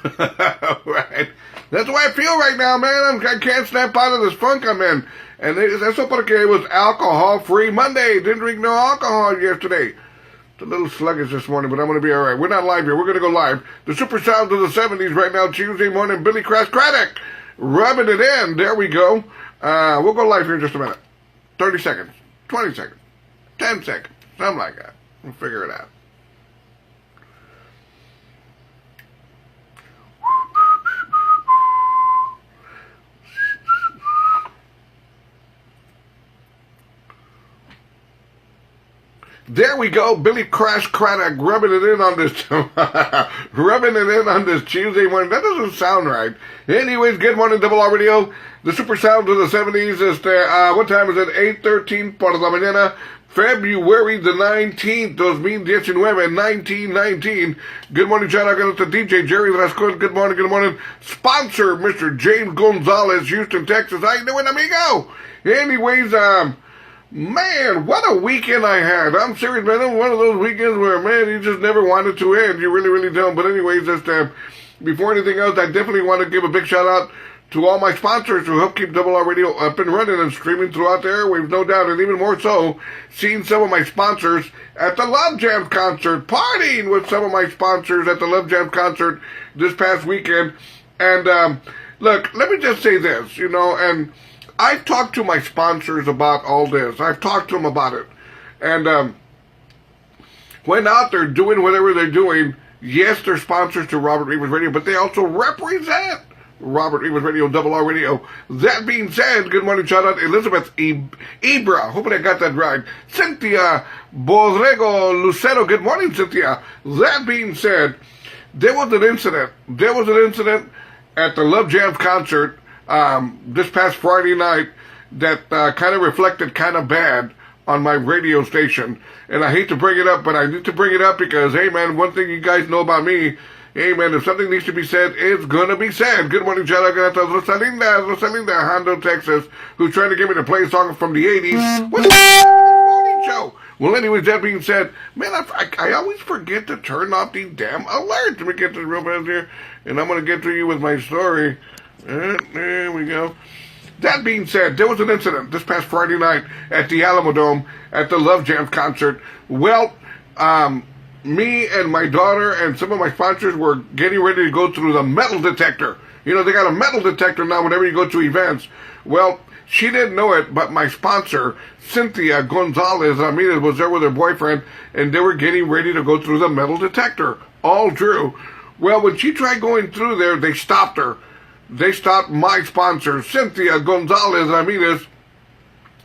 Right. That's the way I feel right now, man. I can't snap out of this funk I'm in. And that's so porque it was alcohol-free Monday. Didn't drink no alcohol yesterday. It's a little sluggish this morning, but I'm going to be all right. We're not live here. We're going to go live. The super sounds of the 70s right now, Tuesday morning. Billy Crash-Craddock rubbing it in. There we go. We'll go live here in just a minute. 30 seconds, 20 seconds, 10 seconds, something like that. We'll figure it out. There we go, Billy Crash-Craddock rubbing it in on this Tuesday morning. That doesn't sound right. Anyways, good morning, Double R Radio. The super sound of the 70s is what time is it? 8:13 por la mañana, February the 19th, 1919. Good morning, shout out to DJ Jerry Rascon. Good morning. Sponsor, Mr. James Gonzalez, Houston, Texas. How you doing, amigo? Anyways, man, what a weekend I had. I'm serious, man. It was one of those weekends where, man, you just never want it to end. You really, really don't. But anyways, before anything else, I definitely want to give a big shout out to all my sponsors who help keep Double R Radio up and running and streaming throughout the airwaves, no doubt. And even more so, seeing some of my sponsors at the Love Jams concert, partying with some of my sponsors at the Love Jams concert this past weekend. And, look, let me just say this, and I've talked to my sponsors about all this. I've talked to them about it. And when out there doing whatever they're doing, yes, they're sponsors to Robert Rivas Radio, but they also represent Robert Rivas Radio, Double R Radio. That being said, good morning, shout out Elizabeth Ibra. Hopefully I got that right. Cynthia Borrego Lucero. Good morning, Cynthia. That being said, there was an incident at the Love Jams concert this past Friday night that kind of reflected kind of bad on my radio station. And I hate to bring it up, but I need to bring it up because, hey, man, one thing you guys know about me, hey, man, if something needs to be said, it's going to be said. Good morning, shout out to Rosalinda, Hondo, Texas, who's trying to get me to play a song from the 80s. What's the morning show? Well, anyways, that being said, man, I always forget to turn off these damn alerts. Let me get this real fast here, and I'm going to get to you with my story. There we go. That being said, there was an incident this past Friday night at the Alamo Dome at the Love Jams concert. Well, me and my daughter and some of my sponsors were getting ready to go through the metal detector. They got a metal detector now whenever you go to events. Well, she didn't know it, but my sponsor, Cynthia Gonzalez Ramirez, was there with her boyfriend, and they were getting ready to go through the metal detector. All true. Well, when she tried going through there, they stopped her. They stopped my sponsor, Cynthia Gonzalez Ramirez.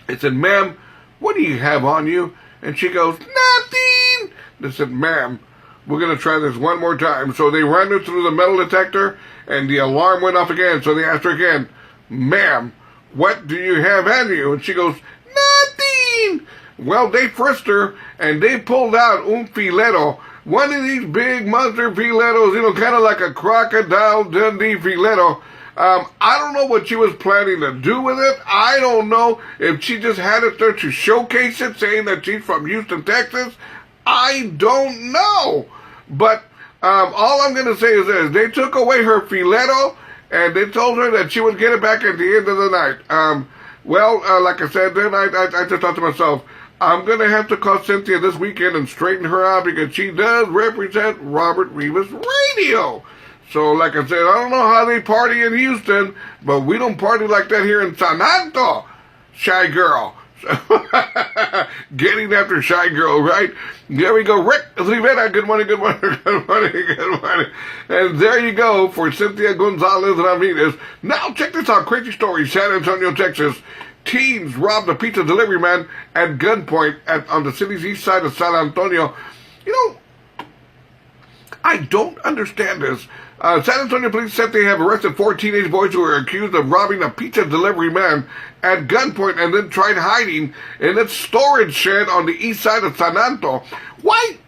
They said, ma'am, what do you have on you? And she goes, nothing. They said, ma'am, we're going to try this one more time. So they ran her through the metal detector, and the alarm went off again. So they asked her again, ma'am, what do you have on you? And she goes, nothing. Well, they frisked her, and they pulled out un filero, one of these big monster filetos, kind of like a Crocodile Dundee fileto. I don't know what she was planning to do with it. I don't know if she just had it there to showcase it, saying that she's from Houston, Texas. I don't know. But all I'm going to say is this. They took away her fileto, and they told her that she would get it back at the end of the night. Like I said, then I just thought to myself, I'm going to have to call Cynthia this weekend and straighten her out because she does represent Robert Rivas Radio. So, like I said, I don't know how they party in Houston, but we don't party like that here in San Antonio, Shy Girl. Getting after Shy Girl, right? There we go. Rick Rivera, good morning. And there you go for Cynthia Gonzalez Ramirez. Now, check this out. Crazy story, San Antonio, Texas. Teens robbed a pizza delivery man at gunpoint on the city's east side of San Antonio. I don't understand this. San Antonio police said they have arrested 4 teenage boys who are accused of robbing a pizza delivery man at gunpoint and then tried hiding in its storage shed on the east side of San Antonio. Why?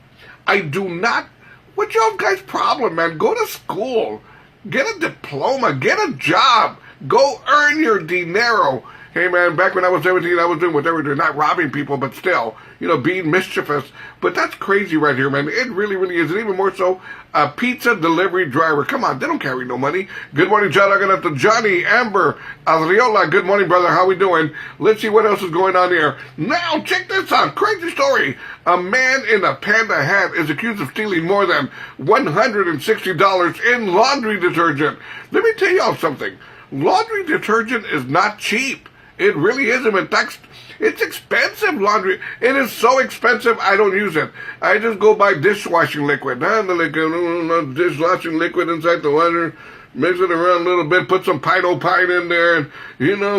I do not. What's your guys' problem, man? Go to school. Get a diploma. Get a job. Go earn your dinero. Hey, man, back when I was 17, I was doing what they were doing. Not robbing people, but still, being mischievous. But that's crazy right here, man. It really, really is. And even more so, a pizza delivery driver. Come on, they don't carry no money. Good morning, John. I'm going to Johnny, Amber, Adriola. Good morning, brother. How we doing? Let's see what else is going on here. Now, check this out. Crazy story. A man in a panda hat is accused of stealing more than $160 in laundry detergent. Let me tell y'all something. Laundry detergent is not cheap. It really isn't. In fact, it's expensive laundry. It is so expensive, I don't use it. I just go buy dishwashing liquid. Dishwashing liquid inside the water. Mix it around a little bit. Put some pine in there. And,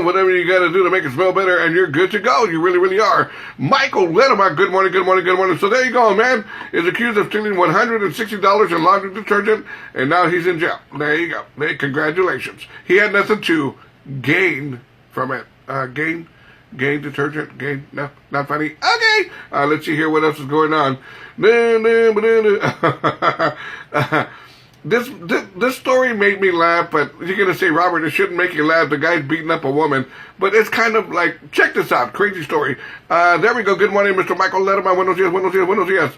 whatever you got to do to make it smell better. And you're good to go. You really, really are. Michael Letterman, good morning, good morning, good morning. So there you go, man. Is accused of stealing $160 in laundry detergent. And now he's in jail. There you go. Hey, congratulations. He had nothing to gain from it. Gain detergent, no, not funny. Okay, let's see here what else is going on. This story made me laugh, but you're going to say, Robert, it shouldn't make you laugh. The guy's beating up a woman. But it's kind of like, check this out, crazy story. There we go. Good morning, Mr. Michael Letterman. Buenos dias.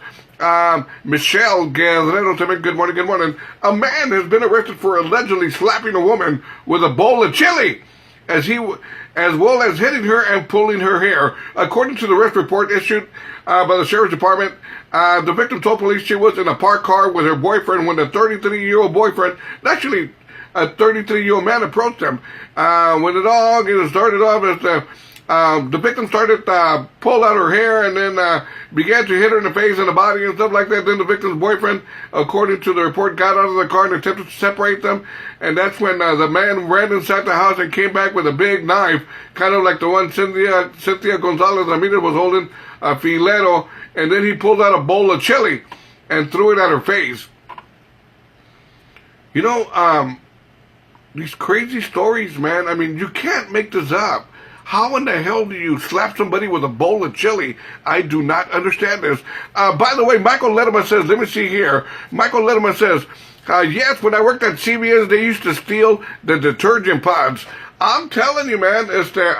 Michelle Guerrero, good morning, good morning. A man has been arrested for allegedly slapping a woman with a bowl of chili, as well as hitting her and pulling her hair. According to the arrest report issued by the Sheriff's Department, the victim told police she was in a parked car with her boyfriend when the 33-year-old boyfriend, actually a 33-year-old man, approached them. When it all started off as the victim started to pull out her hair and then began to hit her in the face and the body and stuff like that. Then the victim's boyfriend, according to the report, got out of the car and attempted to separate them. And that's when the man ran inside the house and came back with a big knife, kind of like the one Cynthia Gonzalez Ramirez was holding, a filero. And then he pulled out a bowl of chili and threw it at her face. These crazy stories, man. I mean, you can't make this up. How in the hell do you slap somebody with a bowl of chili? I do not understand this. By the way, Michael Letterman says, let me see here. Michael Letterman says, yes, when I worked at CBS, they used to steal the detergent pods. I'm telling you, man, it's the,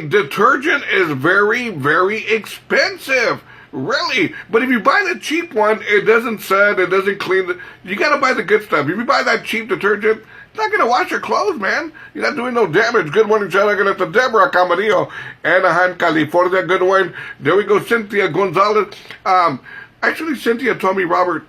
detergent is very, very expensive. Really? But if you buy the cheap one, it doesn't set, it doesn't clean. You gotta buy the good stuff. If you buy that cheap detergent, it's not going to wash your clothes, man. You're not doing no damage. Good morning, John. I'm going to Deborah Camarillo, Anaheim, California. Good morning. There we go, Cynthia Gonzalez. Actually, Cynthia told me, Robert,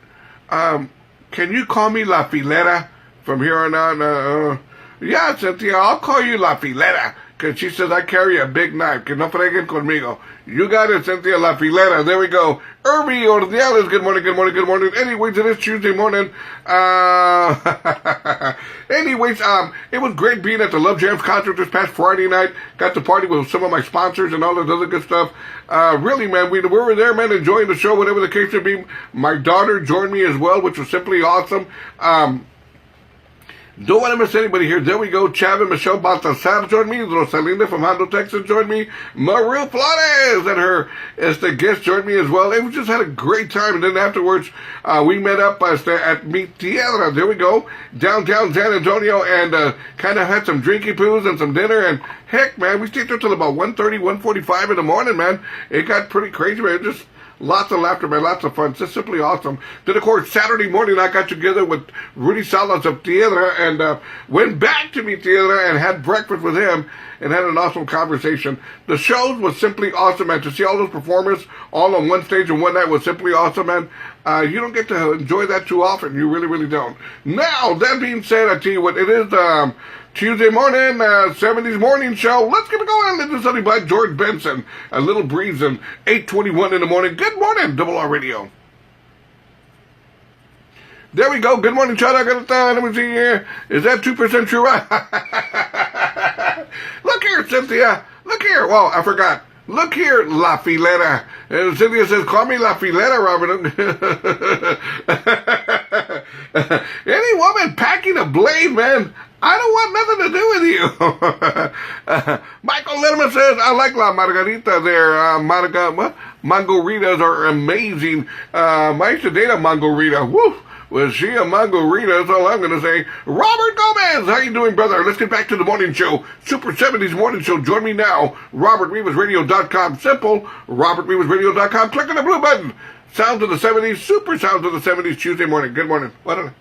can you call me La Filera from here on out? Yeah, Cynthia, I'll call you La Filera. Because she says, I carry a big knife. Que no freguen conmigo. You got it, Cynthia La Filera. There we go. Irby Ordiales, good morning, good morning, good morning. Anyways, it is Tuesday morning. It was great being at the Love Jams concert this past Friday night. Got to party with some of my sponsors and all this other good stuff. Really, man, we were there, man, enjoying the show, whatever the case may be. My daughter joined me as well, which was simply awesome. Don't want to miss anybody here. There we go. Chav and Michelle Baltasar joined me. Rosalinda from Hondo, Texas joined me. Maru Flores and her as the guest joined me as well. We just had a great time. And then afterwards, we met up at Mi Tierra. There we go. Downtown San Antonio and kind of had some drinky poos and some dinner. And heck, man, we stayed there till about 1:30, 1:45 in the morning, man. It got pretty crazy, man. Just lots of laughter, man. Lots of fun. It's just simply awesome. Then, of course, Saturday morning, I got together with Rudy Salas of Tierra and went back to Mi Tierra and had breakfast with him and had an awesome conversation. The shows was simply awesome, man. To see all those performers all on one stage in one night was simply awesome, man. You don't get to enjoy that too often. You really, really don't. Now, that being said, I tell you what, it is Tuesday morning, 70's Morning Show. Let's get it going. This is something by George Benson. A little breeze and 8:21 in the morning. Good morning, Double R Radio. There we go. Good morning, Chad. I got it down. Let me see here. Is that 2% true? Look here, Cynthia. Look here. Well, I forgot. Look here, La Filera. And Cynthia says, call me La Filera, Robert. Any woman packing a blade, man, I don't want nothing to do with you. Michael Letterman says, I like La Margarita there. Margaritas are amazing. I used to date a Margarita. Woo! with Shia Mangarita. That's all I'm going to say. Robert Gomez, how you doing, brother? Let's get back to the morning show. Super 70's morning show. Join me now. robertrivasradio.com. Simple. robertrivasradio.com. Click on the blue button. Sounds of the 70's. Super sounds of the 70's Tuesday morning. Good morning. What